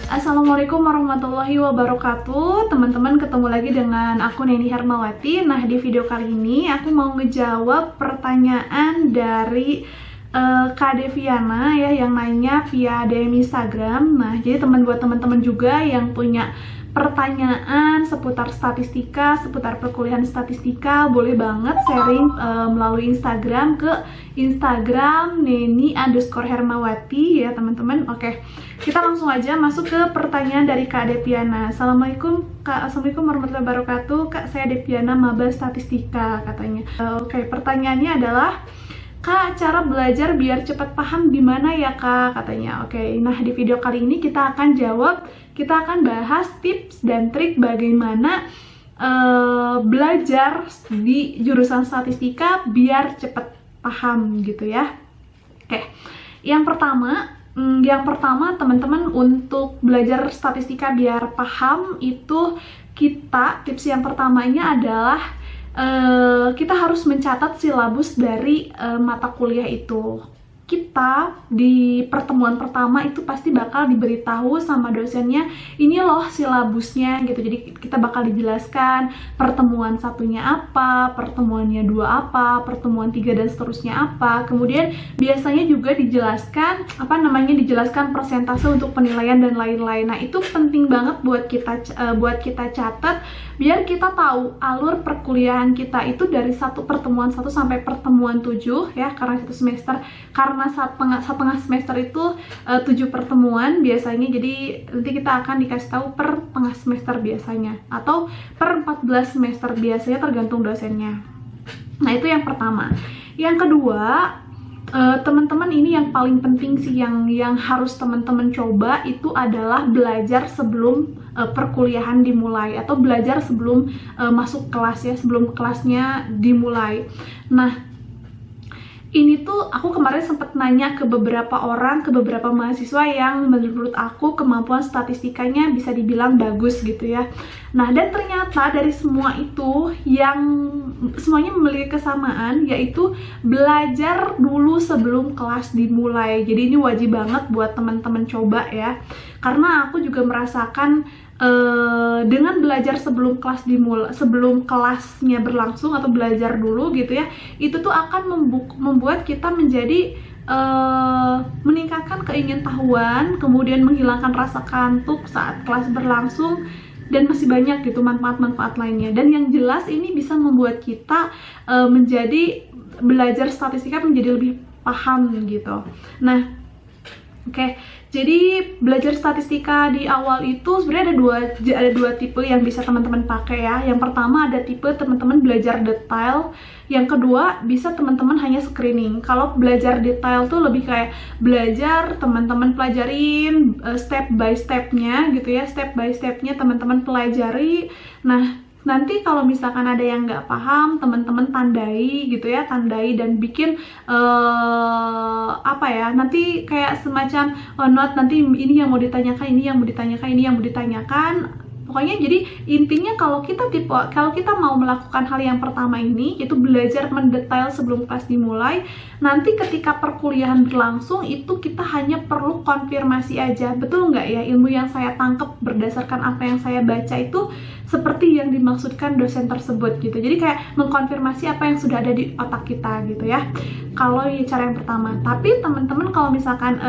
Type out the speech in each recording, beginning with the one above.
Assalamualaikum warahmatullahi wabarakatuh. Teman-teman, ketemu lagi dengan aku Neni Hermawati. Nah, di video kali ini aku mau ngejawab pertanyaan dari Kak Deviana ya, yang nanya via DM Instagram. Nah, jadi buat teman-teman juga yang punya pertanyaan seputar statistika, seputar perkuliahan statistika, boleh banget sharing melalui Instagram ke Instagram Neni_Hermawati ya teman-teman. Oke, kita langsung aja masuk ke pertanyaan dari Kak Deviana. Assalamualaikum Kak, Assalamualaikum warahmatullahi wabarakatuh. Kak, saya Deviana, maba statistika katanya. Oke, pertanyaannya adalah, Kak, cara belajar biar cepat paham gimana ya Kak, katanya. Oke, nah di video kali ini kita akan bahas tips dan trik bagaimana belajar di jurusan statistika biar cepat paham gitu ya. Oke, yang pertama teman-teman, untuk belajar statistika biar paham itu tips yang pertamanya adalah kita harus mencatat silabus dari mata kuliah itu. Kita di pertemuan pertama itu pasti bakal diberitahu sama dosennya, ini loh silabusnya gitu. Jadi kita bakal dijelaskan pertemuan satunya apa, pertemuannya 2 apa, pertemuan 3 dan seterusnya apa. Kemudian biasanya juga dijelaskan dijelaskan persentase untuk penilaian dan lain-lain. Nah, itu penting banget buat kita catat biar kita tahu alur perkuliahan kita itu dari pertemuan 1 sampai pertemuan 7 ya, karena satu semester, karena setengah semester itu 7 pertemuan biasanya. Jadi nanti kita akan dikasih tahu per tengah semester biasanya, atau per 14 semester biasanya, tergantung dosennya. Nah, itu yang pertama. Yang kedua, teman-teman, ini yang paling penting sih, yang harus teman-teman coba itu adalah belajar sebelum perkuliahan dimulai, atau belajar sebelum masuk kelas ya, sebelum kelasnya dimulai. Nah, ini tuh aku kemarin sempat nanya ke beberapa mahasiswa yang menurut aku kemampuan statistikanya bisa dibilang bagus gitu ya. Nah, dan ternyata dari semua itu yang semuanya memiliki kesamaan, yaitu belajar dulu sebelum kelas dimulai. Jadi ini wajib banget buat teman-teman coba ya, karena aku juga merasakan dengan belajar sebelum kelasnya berlangsung, atau belajar dulu gitu ya, itu tuh akan membuat kita menjadi meningkatkan keingintahuan, kemudian menghilangkan rasa kantuk saat kelas berlangsung, dan masih banyak gitu manfaat-manfaat lainnya. Dan yang jelas ini bisa membuat kita menjadi belajar statistika menjadi lebih paham gitu. Nah, oke, jadi belajar statistika di awal itu sebenarnya ada dua tipe yang bisa teman-teman pakai ya. Yang pertama ada tipe teman-teman belajar detail. Yang kedua bisa teman-teman hanya screening. Kalau belajar detail tuh lebih kayak belajar, teman-teman pelajarin step by stepnya gitu ya. Step by stepnya teman-teman pelajari. Nah, nanti kalau misalkan ada yang nggak paham, teman-teman tandai gitu ya, tandai dan bikin nanti kayak semacam note, nanti ini yang mau ditanyakan, ini yang mau ditanyakan, ini yang mau ditanyakan. Pokoknya jadi intinya kalau kita mau melakukan hal yang pertama ini, yaitu belajar mendetail sebelum kelas dimulai, nanti ketika perkuliahan berlangsung itu kita hanya perlu konfirmasi aja, betul nggak ya ilmu yang saya tangkap berdasarkan apa yang saya baca itu seperti yang dimaksudkan dosen tersebut gitu. Jadi kayak mengkonfirmasi apa yang sudah ada di otak kita gitu ya, kalau cara yang pertama. Tapi teman-teman kalau misalkan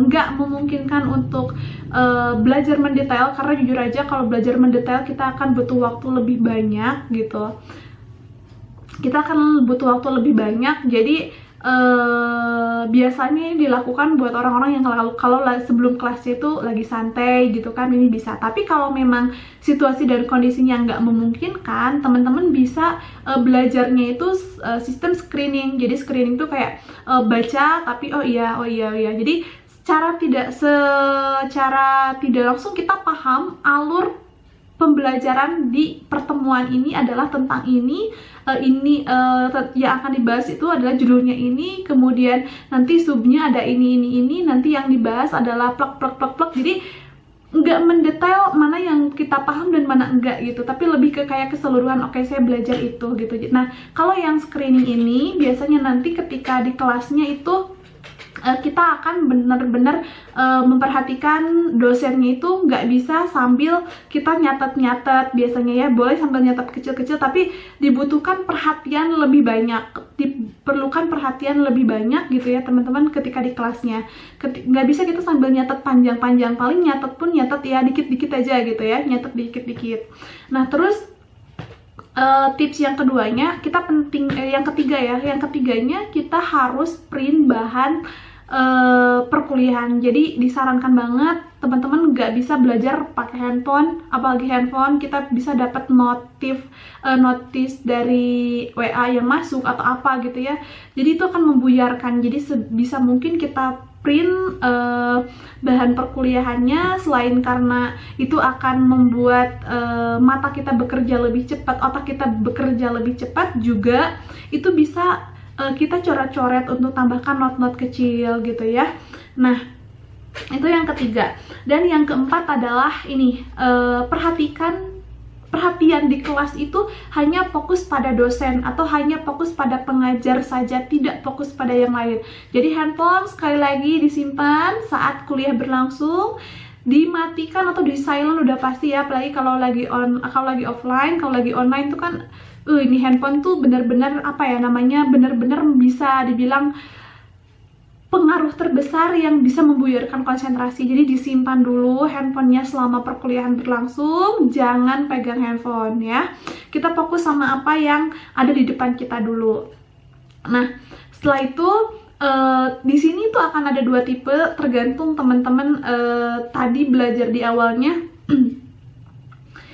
nggak memungkinkan untuk belajar mendetail, karena jujur aja kalau belajar mendetail kita akan butuh waktu lebih banyak gitu. Jadi biasanya ini dilakukan buat orang-orang yang kalau sebelum kelasnya itu lagi santai gitu kan, ini bisa. Tapi kalau memang situasi dan kondisinya nggak memungkinkan, teman-teman bisa belajarnya itu sistem screening. Jadi screening tuh kayak baca tapi oh iya. Jadi secara tidak langsung kita paham alur pembelajaran di pertemuan ini adalah tentang ini yang akan dibahas itu adalah judulnya ini, kemudian nanti subnya ada ini, nanti yang dibahas adalah plek. Jadi nggak mendetail mana yang kita paham dan mana enggak gitu, tapi lebih ke kayak keseluruhan, oke saya belajar itu gitu. Nah kalau yang screening ini biasanya nanti ketika di kelasnya itu kita akan benar-benar memperhatikan dosennya itu nggak bisa sambil kita nyatet-nyatet biasanya ya, boleh sambil nyatet kecil-kecil, tapi dibutuhkan perhatian lebih banyak, diperlukan perhatian lebih banyak gitu ya teman-teman ketika di kelasnya. Nggak bisa kita sambil nyatet panjang-panjang, paling nyatet pun nyatet ya dikit-dikit aja gitu ya, nyatet dikit-dikit. Nah terus tips yang keduanya yang ketiganya kita harus print bahan perkuliahan. Jadi disarankan banget teman-teman nggak bisa belajar pakai handphone, apalagi handphone kita bisa dapat notis dari WA yang masuk atau apa gitu ya. Jadi itu akan membuyarkan. Jadi sebisa mungkin kita print bahan perkuliahannya, selain karena itu akan membuat mata kita bekerja lebih cepat, otak kita bekerja lebih cepat, juga itu bisa kita coret-coret untuk tambahkan not-not kecil gitu ya. Nah itu yang ketiga. Dan yang keempat adalah ini, perhatian di kelas itu hanya fokus pada dosen atau hanya fokus pada pengajar saja, tidak fokus pada yang lain. Jadi handphone sekali lagi disimpan saat kuliah berlangsung, dimatikan atau di silent udah pasti ya, apalagi kalau lagi offline. Kalau lagi online tuh kan ini handphone tuh benar-benar benar-benar bisa dibilang pengaruh terbesar yang bisa membuyarkan konsentrasi. Jadi disimpan dulu handphonenya selama perkuliahan berlangsung, jangan pegang handphone ya. Kita fokus sama apa yang ada di depan kita dulu. Nah setelah itu di sini tuh akan ada dua tipe, tergantung teman-teman tadi belajar di awalnya.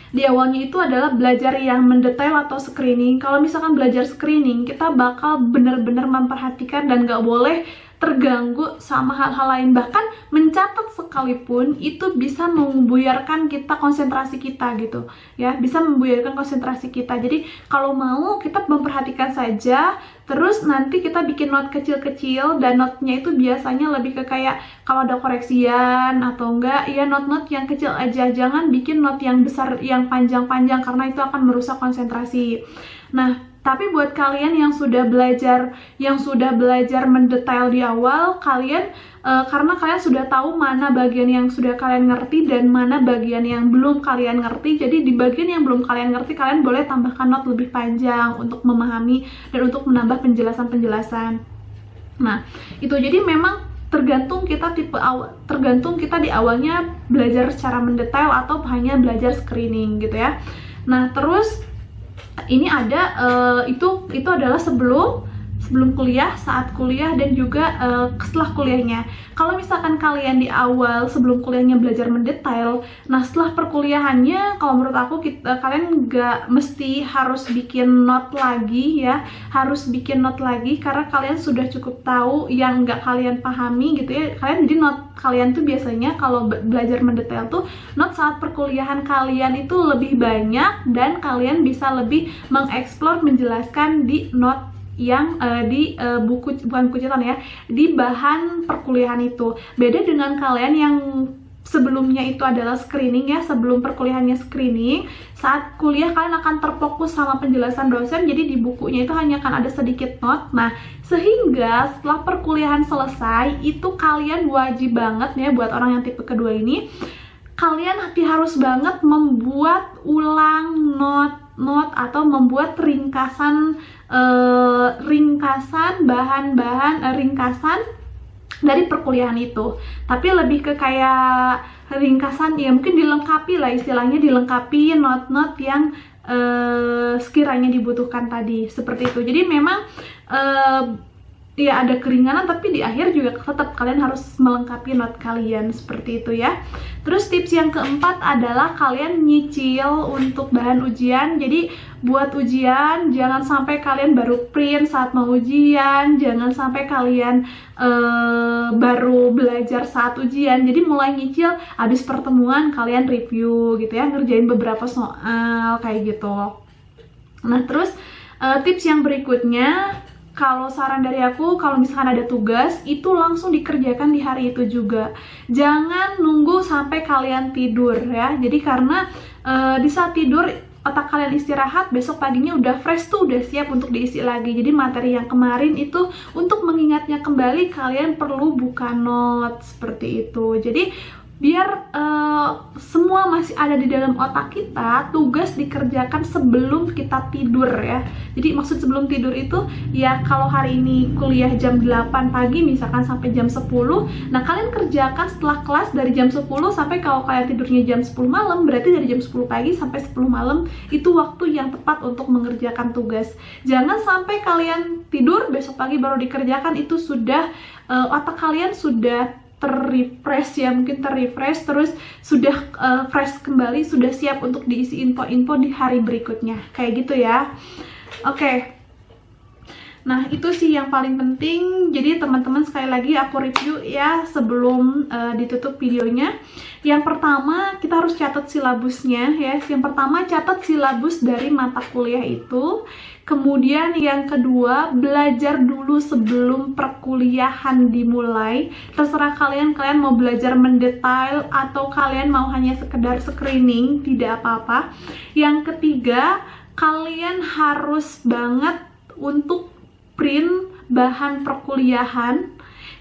Di awalnya itu adalah belajar yang mendetail atau screening. Kalau misalkan belajar screening, kita bakal benar-benar memperhatikan dan nggak boleh terganggu sama hal-hal lain. Bahkan mencatat sekalipun itu bisa membuyarkan kita konsentrasi kita gitu ya, bisa membuyarkan konsentrasi kita. Jadi kalau mau kita memperhatikan saja, terus nanti kita bikin not kecil-kecil, dan notnya itu biasanya lebih ke kayak kalau ada koreksian atau enggak ya not-not yang kecil aja, jangan bikin not yang besar yang panjang-panjang karena itu akan merusak konsentrasi. Nah tapi buat kalian yang sudah belajar mendetail di awal, kalian karena kalian sudah tahu mana bagian yang sudah kalian ngerti dan mana bagian yang belum kalian ngerti, jadi di bagian yang belum kalian ngerti kalian boleh tambahkan not lebih panjang untuk memahami dan untuk menambah penjelasan-penjelasan. Nah itu jadi memang tergantung kita di awalnya belajar secara mendetail atau hanya belajar screening gitu ya. Nah terus ini ada itu adalah sebelum kuliah, saat kuliah, dan juga setelah kuliahnya. Kalau misalkan kalian di awal sebelum kuliahnya belajar mendetail, nah setelah perkuliahannya kalau menurut aku kalian nggak mesti harus bikin not lagi ya, karena kalian sudah cukup tahu yang nggak kalian pahami gitu ya. Jadi not kalian tuh biasanya kalau belajar mendetail tuh not saat perkuliahan kalian itu lebih banyak, dan kalian bisa lebih mengeksplor, menjelaskan di not yang di bukan buku catatan ya, di bahan perkuliahan itu. Beda dengan kalian yang sebelumnya itu adalah screening ya, sebelum perkuliahannya screening, saat kuliah kalian akan terfokus sama penjelasan dosen, jadi di bukunya itu hanya akan ada sedikit not. Nah sehingga setelah perkuliahan selesai itu kalian wajib banget ya, buat orang yang tipe kedua ini, kalian harus banget membuat ulang not atau membuat ringkasan dari perkuliahan itu. Tapi lebih ke kayak ringkasan ya, mungkin dilengkapi lah istilahnya, dilengkapi not-not yang sekiranya dibutuhkan tadi, seperti itu. Jadi memang ya ada keringanan, tapi di akhir juga tetap kalian harus melengkapi not kalian, seperti itu ya. Terus tips yang keempat adalah kalian nyicil untuk bahan ujian. Jadi buat ujian jangan sampai kalian baru print saat mau ujian, jangan sampai kalian baru belajar saat ujian. Jadi mulai nyicil, habis pertemuan kalian review gitu ya, ngerjain beberapa soal kayak gitu. Nah terus tips yang berikutnya, kalau saran dari aku, kalau misalkan ada tugas, itu langsung dikerjakan di hari itu juga. Jangan nunggu sampai kalian tidur ya. Jadi karena di saat tidur, otak kalian istirahat, besok paginya udah fresh tuh, udah siap untuk diisi lagi. Jadi materi yang kemarin itu untuk mengingatnya kembali kalian perlu buka notes seperti itu. Jadi biar semua masih ada di dalam otak kita, tugas dikerjakan sebelum kita tidur ya. Jadi maksud sebelum tidur itu ya, kalau hari ini kuliah jam 8 pagi misalkan sampai jam 10, nah kalian kerjakan setelah kelas dari jam 10 sampai, kalau kalian tidurnya jam 10 malam, berarti dari jam 10 pagi sampai 10 malam itu waktu yang tepat untuk mengerjakan tugas. Jangan sampai kalian tidur besok pagi baru dikerjakan, itu sudah otak kalian sudah terrefresh ya, mungkin terrefresh terus sudah fresh kembali, sudah siap untuk diisi info-info di hari berikutnya, kayak gitu ya. Oke. Nah, itu sih yang paling penting. Jadi teman-teman, sekali lagi aku review ya sebelum ditutup videonya. Yang pertama, kita harus catat silabusnya ya. Yang pertama, catat silabus dari mata kuliah itu. Kemudian yang kedua, belajar dulu sebelum perkuliahan dimulai. Terserah kalian mau belajar mendetail atau kalian mau hanya sekedar screening, tidak apa-apa. Yang ketiga, kalian harus banget untuk print bahan perkuliahan.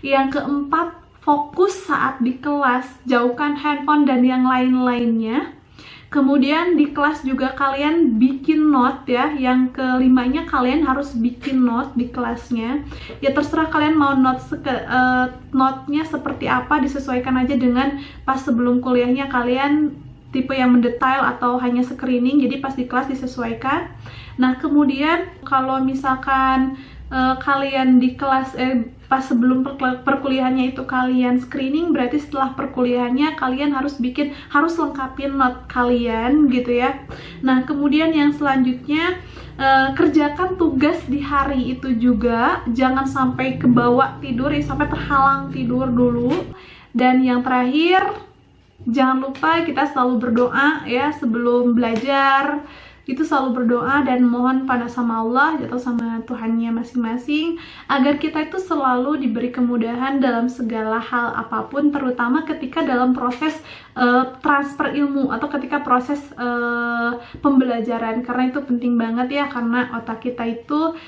Yang keempat, fokus saat di kelas, jauhkan handphone dan yang lain-lainnya. Kemudian di kelas juga kalian bikin note ya. Yang kelimanya, kalian harus bikin note di kelasnya. Ya terserah kalian mau note-nya seperti apa, disesuaikan aja dengan pas sebelum kuliahnya kalian tipe yang mendetail atau hanya screening, jadi pas di kelas disesuaikan. Nah kemudian kalau misalkan kalian di kelas pas sebelum perkuliahannya itu kalian screening, berarti setelah perkuliahannya kalian harus lengkapin note kalian gitu ya. Nah kemudian yang selanjutnya, kerjakan tugas di hari itu juga, jangan sampai kebawa tidur ya, sampai terhalang tidur dulu. Dan yang terakhir, jangan lupa kita selalu berdoa ya sebelum belajar. Itu selalu berdoa dan mohon pada sama Allah atau sama Tuhannya masing-masing agar kita itu selalu diberi kemudahan dalam segala hal apapun, terutama ketika dalam proses transfer ilmu atau ketika proses pembelajaran, karena itu penting banget ya, karena otak kita itu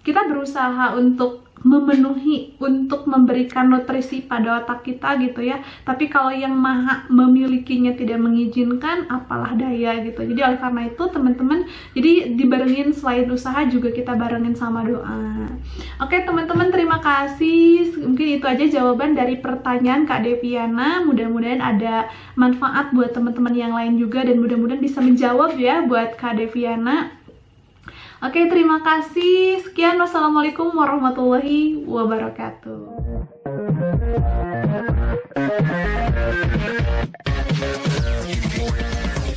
kita berusaha untuk memenuhi, untuk memberikan nutrisi pada otak kita gitu ya, tapi kalau yang maha memilikinya tidak mengizinkan, apalah daya gitu. Jadi oleh karena itu teman-teman, jadi dibarengin selain usaha juga kita barengin sama doa. Oke teman-teman, terima kasih. Mungkin itu aja jawaban dari pertanyaan Kak Deviana. Mudah-mudahan ada manfaat buat teman-teman yang lain juga, dan mudah-mudahan bisa menjawab ya buat Kak Deviana. Oke, terima kasih. Sekian, wassalamualaikum warahmatullahi wabarakatuh.